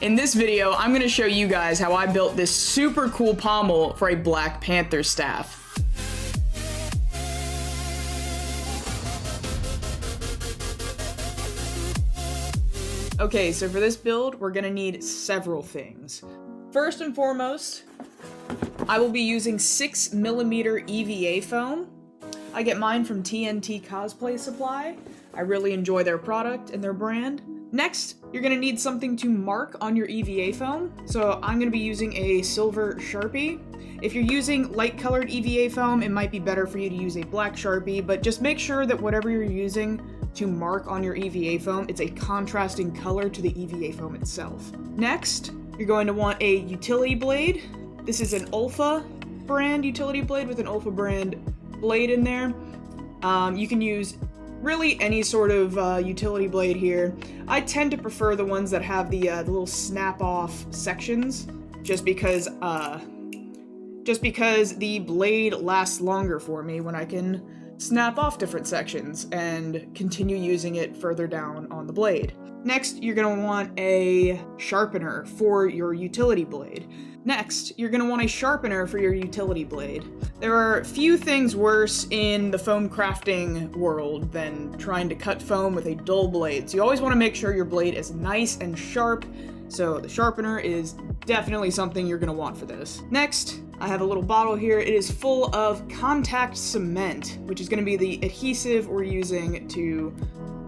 In this video, I'm going to show you guys how I built this super cool pommel for a Black Panther staff. Okay, so for this build, we're going to need several things. First and foremost, I will be using 6mm EVA foam. I get mine from TNT Cosplay Supply. I really enjoy their product and their brand. Next, you're gonna need something to mark on your EVA foam. So I'm gonna be using a silver Sharpie. If you're using light colored EVA foam, it might be better for you to use a black Sharpie, but just make sure that whatever you're using to mark on your EVA foam, it's a contrasting color to the EVA foam itself. Next, you're going to want a utility blade. This is an Alpha brand utility blade with an Alpha brand blade in there. You can use really any sort of utility blade here. I tend to prefer the ones that have the little snap-off sections, just because the blade lasts longer for me when I can snap off different sections and continue using it further down on the blade. Next, you're gonna want a sharpener for your utility blade. Next, you're gonna want a sharpener for your utility blade. There are few things worse in the foam crafting world than trying to cut foam with a dull blade. So you always wanna make sure your blade is nice and sharp. So the sharpener is definitely something you're gonna want for this. Next, I have a little bottle here. It is full of contact cement, which is gonna be the adhesive we're using to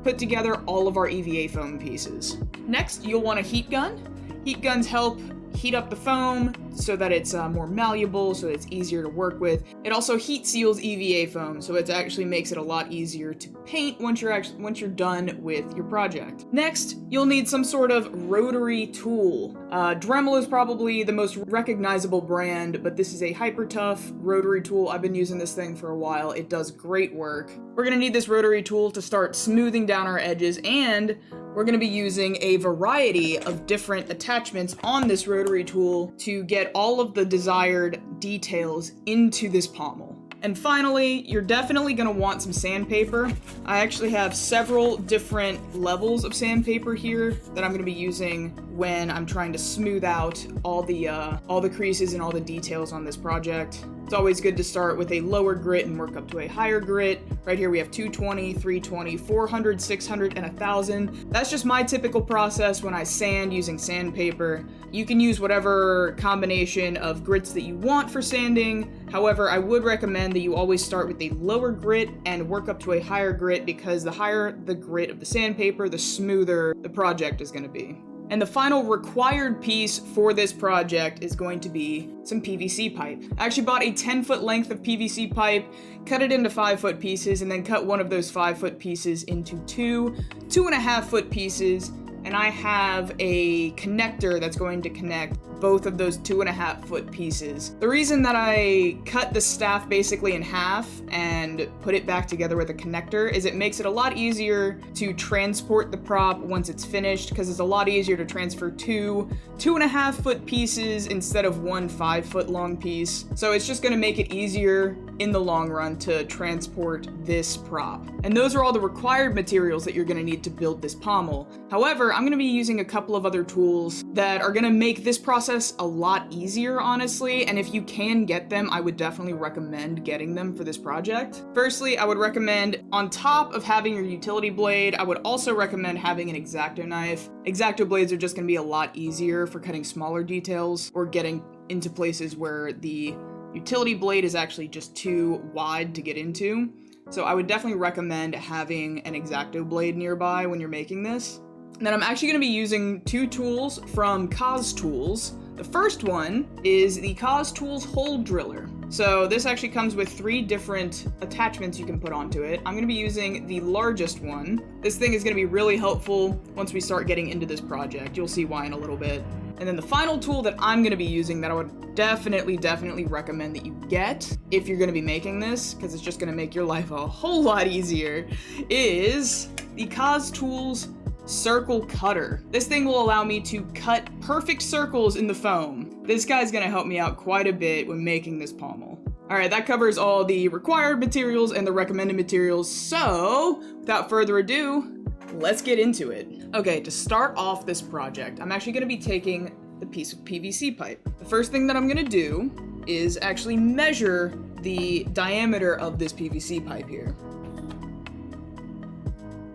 put together all of our EVA foam pieces. Next, you'll want a heat gun. Heat guns help heat up the foam so that it's more malleable, so it's easier to work with. It also heat seals EVA foam, so it actually makes it a lot easier to paint once you're done with your project. Next, you'll need some sort of rotary tool. Dremel is probably the most recognizable brand, but this is a hyper tough rotary tool. I've been using this thing for a while. It does great work. We're gonna need this rotary tool to start smoothing down our edges, and we're gonna be using a variety of different attachments on this rotary tool to get all of the desired details into this pommel. And finally, you're definitely gonna want some sandpaper. I actually have several different levels of sandpaper here that I'm gonna be using when I'm trying to smooth out all the creases and all the details on this project. It's always good to start with a lower grit and work up to a higher grit. Right here we have 220, 320, 400, 600, and 1000. That's just my typical process when I sand using sandpaper. You can use whatever combination of grits that you want for sanding. However, I would recommend that you always start with a lower grit and work up to a higher grit, because the higher the grit of the sandpaper, the smoother the project is going to be. And the final required piece for this project is going to be some PVC pipe. I actually bought a 10-foot length of PVC pipe, cut it into 5-foot pieces, and then cut one of those 5-foot pieces into 2.5-foot pieces. And I have a connector that's going to connect both of those 2.5-foot pieces. The reason that I cut the staff basically in half and put it back together with a connector is it makes it a lot easier to transport the prop once it's finished, because it's a lot easier to transfer 2.5-foot pieces instead of one 5-foot long piece. So it's just gonna make it easier in the long run to transport this prop. And those are all the required materials that you're gonna need to build this pommel. However, I'm gonna be using a couple of other tools that are gonna make this process a lot easier, honestly, and if you can get them, I would definitely recommend getting them for this project. Firstly, I would recommend, on top of having your utility blade, I would also recommend having an X-Acto knife. X-Acto blades are just gonna be a lot easier for cutting smaller details or getting into places where the utility blade is actually just too wide to get into. So I would definitely recommend having an X-Acto blade nearby when you're making this. And then I'm actually going to be using 2 tools from Cos Tools. The first one is the Cos Tools Hole Driller. So this actually comes with 3 different attachments you can put onto it. I'm going to be using the largest one. This thing is going to be really helpful once we start getting into this project. You'll see why in a little bit. And then the final tool that I'm going to be using that I would definitely recommend that you get if you're going to be making this, because it's just going to make your life a whole lot easier, is the Cos Tools Circle Cutter. This thing will allow me to cut perfect circles in the foam. This guy's gonna help me out quite a bit when making this pommel. Alright, that covers all the required materials and the recommended materials, so without further ado, let's get into it. Okay, to start off this project, I'm actually gonna be taking the piece of PVC pipe. The first thing that I'm gonna do is actually measure the diameter of this PVC pipe here.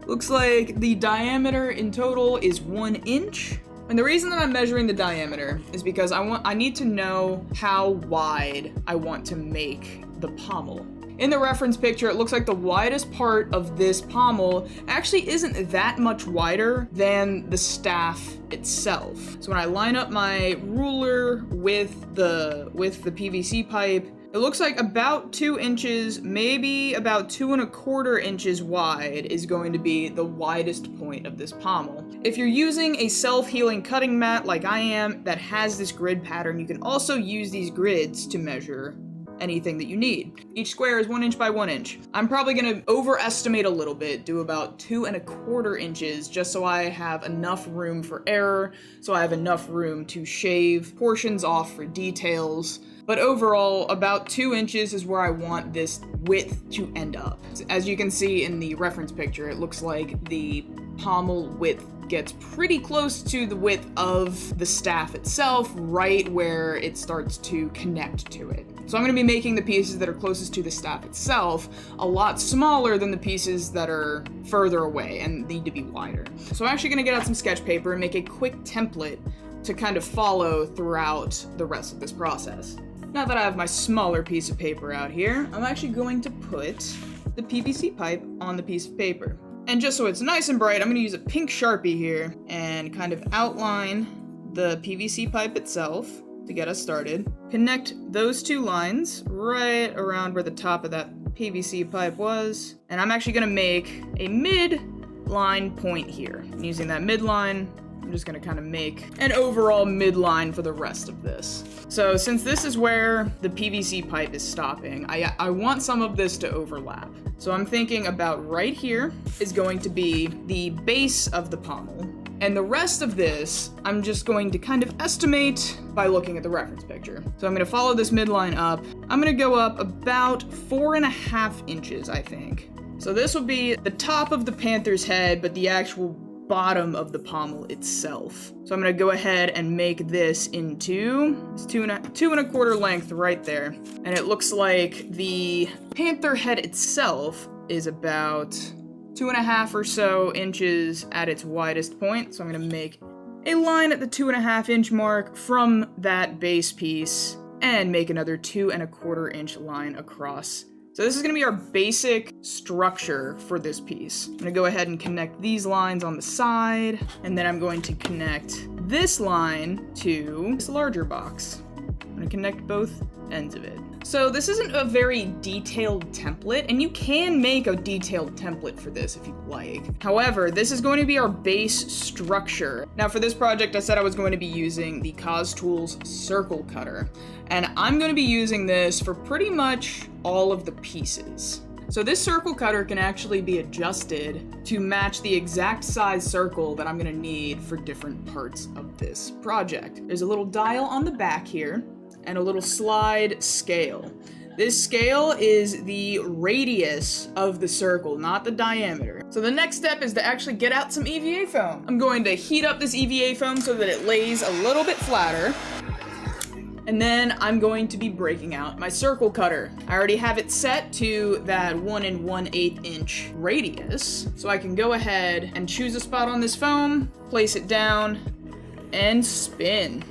Looks like the diameter in total is 1 inch. And the reason that I'm measuring the diameter is because I need to know how wide I want to make the pommel. In the reference picture, it looks like the widest part of this pommel actually isn't that much wider than the staff itself. So when I line up my ruler with the PVC pipe, it looks like about 2 inches, maybe about 2¼ inches wide is going to be the widest point of this pommel. If you're using a self-healing cutting mat like I am that has this grid pattern, you can also use these grids to measure anything that you need. Each square is 1 inch by 1 inch. I'm probably gonna overestimate a little bit, do about 2¼ inches, just so I have enough room for error, so I have enough room to shave portions off for details. But overall, about 2 inches is where I want this width to end up. As you can see in the reference picture, it looks like the pommel width gets pretty close to the width of the staff itself, right where it starts to connect to it. So I'm going to be making the pieces that are closest to the staff itself a lot smaller than the pieces that are further away and need to be wider. So I'm actually going to get out some sketch paper and make a quick template to kind of follow throughout the rest of this process. Now that I have my smaller piece of paper out here, I'm actually going to put the PVC pipe on the piece of paper. And just so it's nice and bright, I'm going to use a pink Sharpie here and kind of outline the PVC pipe itself to get us started. Connect those 2 lines right around where the top of that PVC pipe was. And I'm actually going to make a mid-line point here. And using that midline, I'm just going to kind of make an overall midline for the rest of this. So since this is where the PVC pipe is stopping, I want some of this to overlap. So I'm thinking about right here is going to be the base of the pommel. And the rest of this, I'm just going to kind of estimate by looking at the reference picture. So I'm going to follow this midline up. I'm going to go up about 4½ inches, I think. So this will be the top of the panther's head, but the actual bottom of the pommel itself. So I'm going to go ahead and make this into 2¼ length right there. And it looks like the panther head itself is about 2½ or so inches at its widest point. So I'm going to make a line at the 2½ inch mark from that base piece and make another 2¼ inch line across. So this is going to be our basic structure for this piece. I'm going to go ahead and connect these lines on the side, and then I'm going to connect this line to this larger box. I'm going to connect both ends of it. So this isn't a very detailed template, and you can make a detailed template for this if you like. However, this is going to be our base structure. Now for this project, I said I was going to be using the CosTools circle cutter, and I'm going to be using this for pretty much all of the pieces. So this circle cutter can actually be adjusted to match the exact size circle that I'm going to need for different parts of this project. There's a little dial on the back here, and a little slide scale. This scale is the radius of the circle, not the diameter. So the next step is to actually get out some EVA foam. I'm going to heat up this EVA foam so that it lays a little bit flatter. And then I'm going to be breaking out my circle cutter. I already have it set to that 1 1/8 inch radius. So I can go ahead and choose a spot on this foam, place it down, and spin.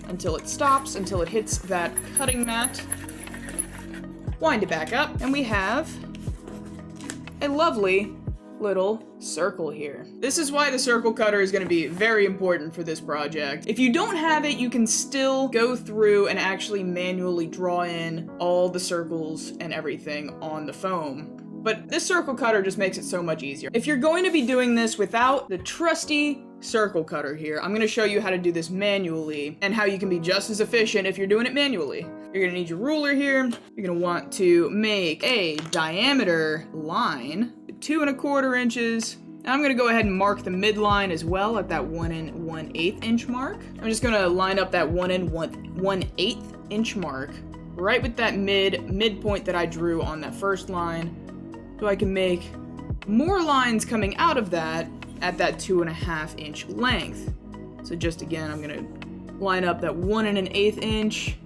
Until it stops, until it hits that cutting mat. Wind it back up, and we have a lovely little circle here. This is why the circle cutter is going to be very important for this project. If you don't have it, you can still go through and actually manually draw in all the circles and everything on the foam. But this circle cutter just makes it so much easier. If you're going to be doing this without the trusty circle cutter here, I'm going to show you how to do this manually and how you can be just as efficient if you're doing it manually. You're going to need your ruler here. You're going to want to make a diameter line, 2 1/4 inches. I'm going to go ahead and mark the midline as well at that 1 1/8 inch mark. I'm just going to line up that 1 1/8 inch mark right with that midpoint that I drew on that first line, so I can make more lines coming out of that at that 2.5 inch length. So just again, I'm gonna line up that 1 1/8 inch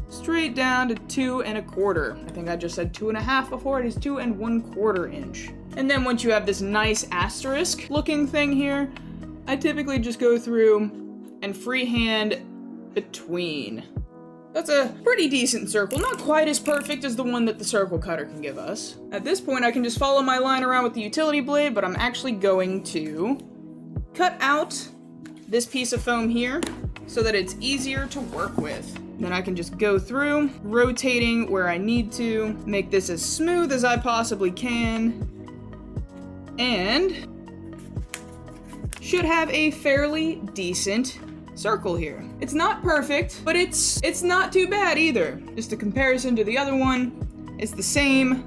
straight down to 2 1/4. I think I just said 2.5 before. It is 2 1/4 inch. And then once you have this nice asterisk looking thing here, I typically just go through and freehand between. That's a pretty decent circle, not quite as perfect as the one that the circle cutter can give us. At this point, I can just follow my line around with the utility blade, but I'm actually going to cut out this piece of foam here so that it's easier to work with. Then I can just go through, rotating where I need to, make this as smooth as I possibly can, and should have a fairly decent circle here. It's not perfect, but it's not too bad either. Just a comparison to the other one, it's the same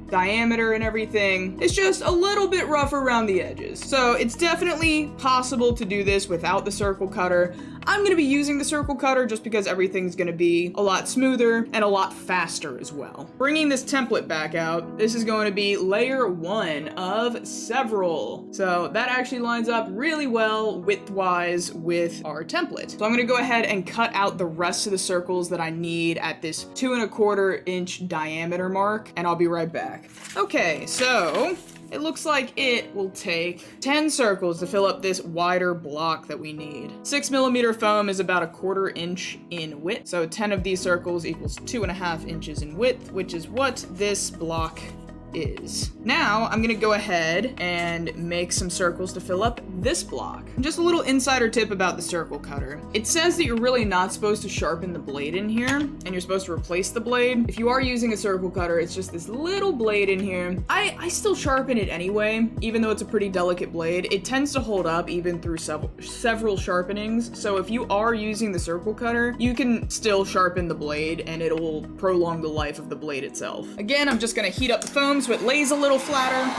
diameter and everything. It's just a little bit rough around the edges. So it's definitely possible to do this without the circle cutter. I'm gonna be using the circle cutter just because everything's gonna be a lot smoother and a lot faster as well. Bringing this template back out, this is going to be layer 1 of several. So that actually lines up really well width-wise with our template. So I'm gonna go ahead and cut out the rest of the circles that I need at this 2 1/4 inch diameter mark, and I'll be right back. Okay, so it looks like it will take 10 circles to fill up this wider block that we need. 6mm foam is about 1/4 inch in width, so 10 of these circles equals 2.5 inches in width, which is what this block is. Now, I'm gonna go ahead and make some circles to fill up this block. Just a little insider tip about the circle cutter. It says that you're really not supposed to sharpen the blade in here, and you're supposed to replace the blade. If you are using a circle cutter, it's just this little blade in here. I still sharpen it anyway, even though it's a pretty delicate blade. It tends to hold up even through several sharpenings, so if you are using the circle cutter, you can still sharpen the blade, and it'll prolong the life of the blade itself. Again, I'm just gonna heat up the foam so it lays a little flatter.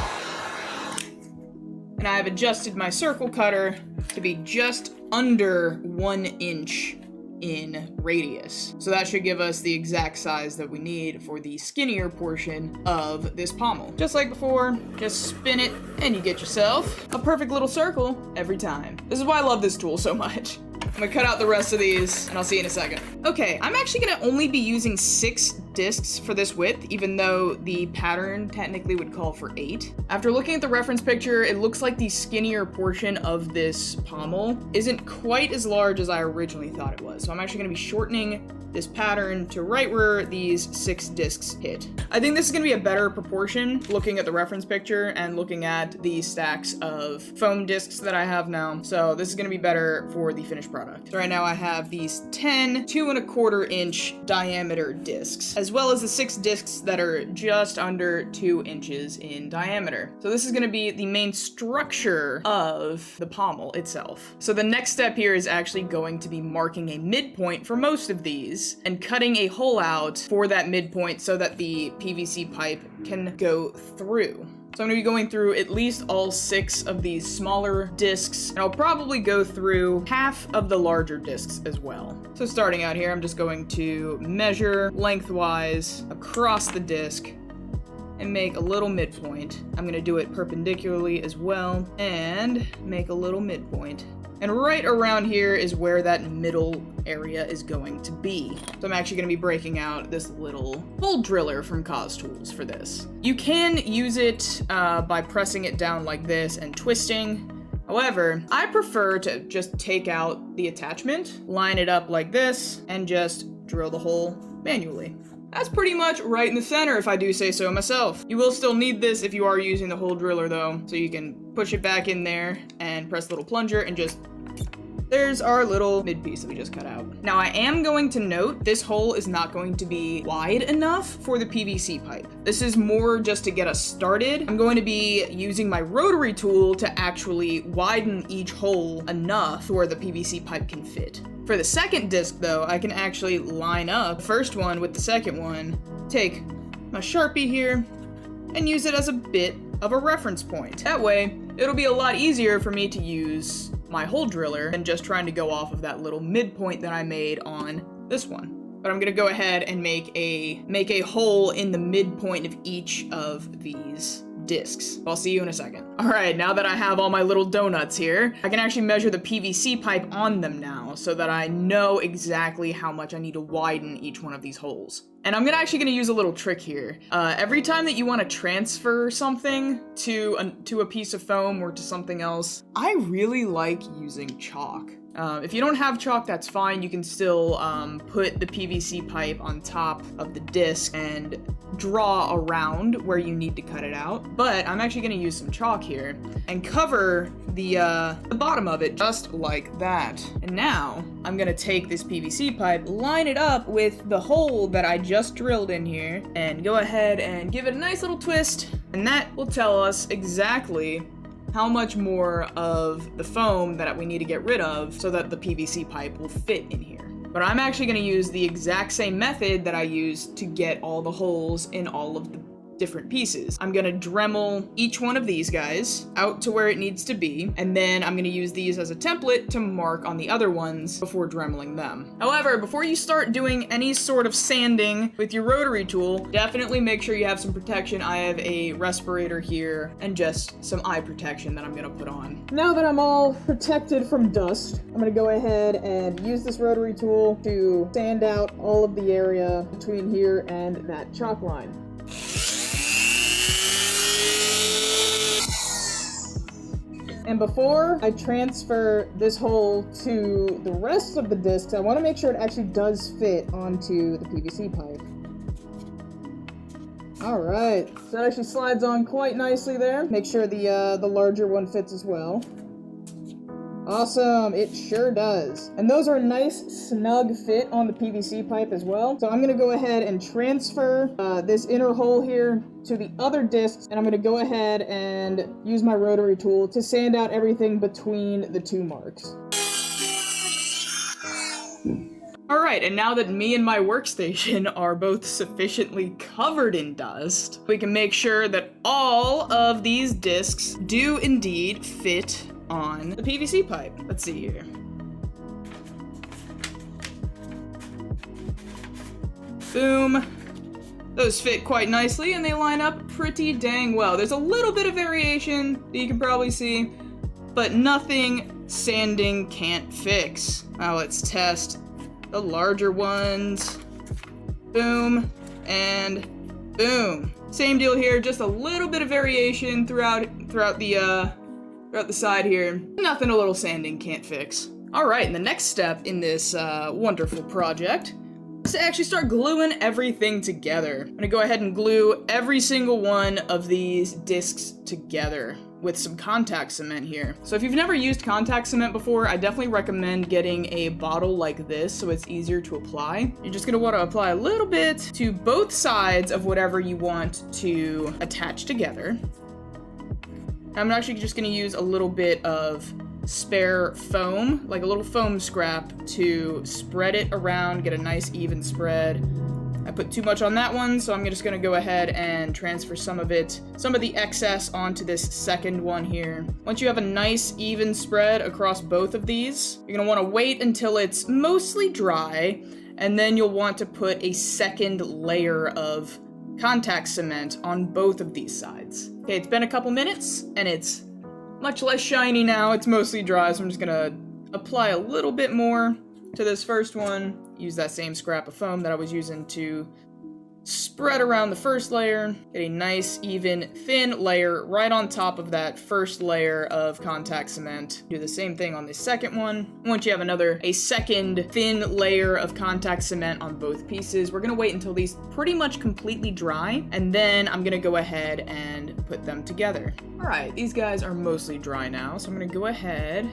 And I've adjusted my circle cutter to be just under 1 inch in radius. So that should give us the exact size that we need for the skinnier portion of this pommel. Just like before, just spin it and you get yourself a perfect little circle every time. This is why I love this tool so much. I'm gonna cut out the rest of these, and I'll see you in a second. Okay, I'm actually gonna only be using 6 discs for this width, even though the pattern technically would call for 8. After looking at the reference picture, it looks like the skinnier portion of this pommel isn't quite as large as I originally thought it was. So I'm actually gonna be shortening this pattern to right where these 6 discs hit. I think this is gonna be a better proportion looking at the reference picture and looking at the stacks of foam discs that I have now. So this is gonna be better for the finished product. So right now I have these 10 2 1/4 inch diameter discs, as well as the 6 discs that are just under 2 inches in diameter. So this is gonna be the main structure of the pommel itself. So the next step here is actually going to be marking a midpoint for most of these and cutting a hole out for that midpoint so that the PVC pipe can go through. So I'm gonna be going through at least all 6 of these smaller discs, and I'll probably go through half of the larger discs as well. So starting out here, I'm just going to measure lengthwise across the disc and make a little midpoint. I'm gonna do it perpendicularly as well and make a little midpoint. And right around here is where that middle area is going to be. So I'm actually going to be breaking out this little hole driller from Cos Tools for this. You can use it by pressing it down like this and twisting. However, I prefer to just take out the attachment, line it up like this, and just drill the hole manually. That's pretty much right in the center, if I do say so myself. You will still need this if you are using the hole driller though, so you can push it back in there and press the little plunger and just... There's our little mid piece that we just cut out. Now I am going to note this hole is not going to be wide enough for the PVC pipe. This is more just to get us started. I'm going to be using my rotary tool to actually widen each hole enough where the PVC pipe can fit. For the second disc though, I can actually line up the first one with the second one, take my Sharpie here, and use it as a bit of a reference point. That way, it'll be a lot easier for me to use my hole driller than just trying to go off of that little midpoint that I made on this one. but I'm gonna go ahead and make a hole in the midpoint of each of these discs. I'll see you in a second. All right, now that I have all my little donuts here, I can actually measure the PVC pipe on them now so that I know exactly how much I need to widen each one of these holes. And I'm actually gonna use a little trick here. Every time that you wanna transfer something to a piece of foam or to something else, I really like using chalk. If you don't have chalk, that's fine. You can still put the PVC pipe on top of the disc and draw around where you need to cut it out. But I'm actually gonna use some chalk here and cover the bottom of it just like that. And now I'm gonna take this PVC pipe, line it up with the hole that I just drilled in here, and go ahead and give it a nice little twist. And that will tell us exactly how much more of the foam that we need to get rid of so that the PVC pipe will fit in here. But I'm actually gonna use the exact same method that I used to get all the holes in all of the different pieces. I'm gonna Dremel each one of these guys out to where it needs to be, and then I'm gonna use these as a template to mark on the other ones before Dremeling them. However, before you start doing any sort of sanding with your rotary tool, definitely make sure you have some protection. I have a respirator here and just some eye protection that I'm gonna put on. Now that I'm all protected from dust, I'm gonna go ahead and use this rotary tool to sand out all of the area between here and that chalk line. And before I transfer this hole to the rest of the discs, I want to make sure it actually does fit onto the PVC pipe. All right, so that actually slides on quite nicely there. Make sure the larger one fits as well. Awesome, it sure does. And those are a nice snug fit on the PVC pipe as well. So I'm gonna go ahead and transfer this inner hole here to the other discs, and I'm gonna go ahead and use my rotary tool to sand out everything between the two marks. All right, and now that me and my workstation are both sufficiently covered in dust, we can make sure that all of these discs do indeed fit on the PVC pipe. Let's see here. Boom. Those fit quite nicely and they line up pretty dang well. There's a little bit of variation that you can probably see, but nothing sanding can't fix. Now let's test the larger ones. Boom and boom. Same deal here, just a little bit of variation throughout the side here. Nothing a little sanding can't fix. All right, and the next step in this wonderful project is to actually start gluing everything together. I'm gonna go ahead and glue every single one of these discs together with some contact cement here. So if you've never used contact cement before, I definitely recommend getting a bottle like this so it's easier to apply. You're just gonna want to apply a little bit to both sides of whatever you want to attach together. I'm actually just gonna use a little bit of spare foam, like a little foam scrap, to spread it around, get a nice even spread. I put too much on that one, so I'm just gonna go ahead and transfer some of the excess onto this second one here. Once you have a nice even spread across both of these, you're gonna wanna wait until it's mostly dry, and then you'll want to put a second layer of contact cement on both of these sides. Okay, it's been a couple minutes, and it's much less shiny now. It's mostly dry, so I'm just gonna apply a little bit more to this first one. Use that same scrap of foam that I was using to spread around the first layer. Get a nice, even, thin layer right on top of that first layer of contact cement. Do the same thing on the second one. Once you have a second thin layer of contact cement on both pieces, we're gonna wait until these pretty much completely dry, and then I'm gonna go ahead and put them together. All right, these guys are mostly dry now, so I'm gonna go ahead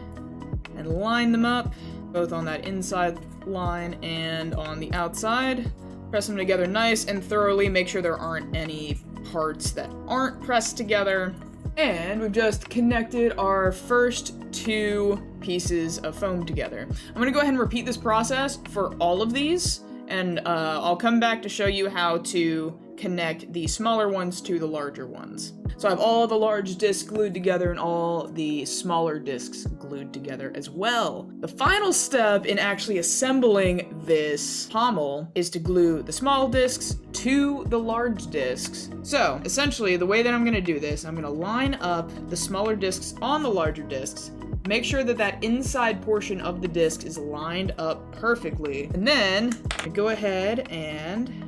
and line them up, both on that inside line and on the outside. Press them together nice and thoroughly, make sure there aren't any parts that aren't pressed together. And we've just connected our first two pieces of foam together. I'm gonna go ahead and repeat this process for all of these, and I'll come back to show you how to connect the smaller ones to the larger ones. So I have all the large discs glued together and all the smaller discs glued together as well. The final step in actually assembling this pommel is to glue the small discs to the large discs. So essentially the way that I'm gonna do this, I'm gonna line up the smaller discs on the larger discs, make sure that that inside portion of the disc is lined up perfectly, and then I go ahead and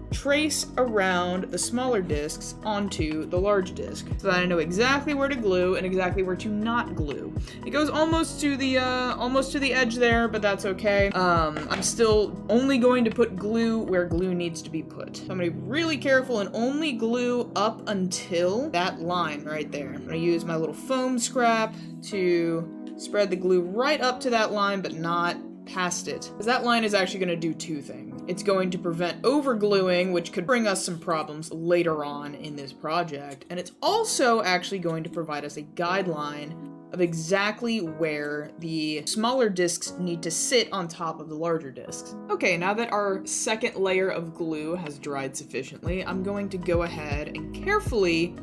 trace around the smaller discs onto the large disc so that I know exactly where to glue and exactly where to not glue. It goes almost to the edge there, but that's okay. I'm still only going to put glue where glue needs to be put. So I'm gonna be really careful and only glue up until that line right there. I'm gonna use my little foam scrap to spread the glue right up to that line, but not past it. Because that line is actually going to do two things. It's going to prevent overgluing, which could bring us some problems later on in this project, and it's also actually going to provide us a guideline of exactly where the smaller discs need to sit on top of the larger discs. Okay, now that our second layer of glue has dried sufficiently, I'm going to go ahead and carefully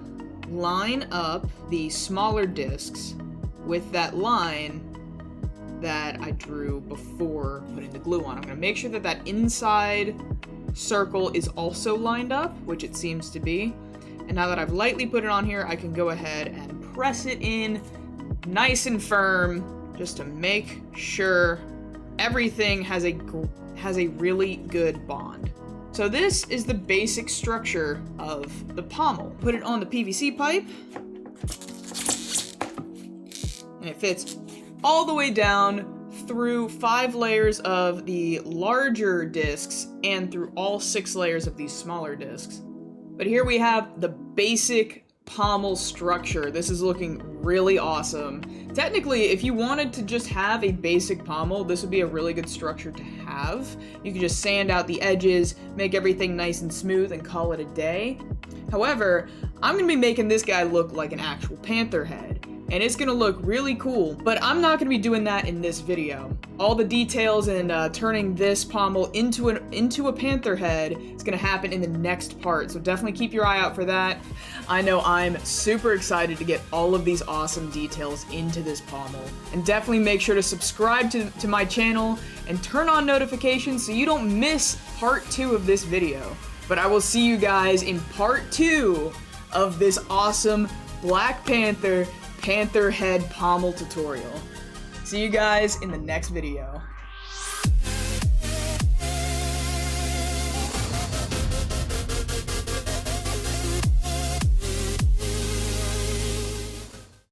line up the smaller discs with that line that I drew before putting the glue on. I'm going to make sure that that inside circle is also lined up, which it seems to be. And now that I've lightly put it on here, I can go ahead and press it in nice and firm just to make sure everything has a really good bond. So this is the basic structure of the pommel. Put it on the PVC pipe, and it fits all the way down through 5 layers of the larger discs and through all 6 layers of these smaller discs. But here we have the basic pommel structure. This is looking really awesome. Technically, if you wanted to just have a basic pommel, this would be a really good structure to have. You could just sand out the edges, make everything nice and smooth, and call it a day. However, I'm gonna be making this guy look like an actual panther head, and it's gonna look really cool, but I'm not gonna be doing that in this video. All the details and turning this pommel into a panther head is gonna happen in the next part, so definitely keep your eye out for that. I know I'm super excited to get all of these awesome details into this pommel, and definitely make sure to subscribe to my channel and turn on notifications so you don't miss part 2 of this video. But I will see you guys in part 2 of this awesome Black Panther head pommel tutorial. See you guys in the next video.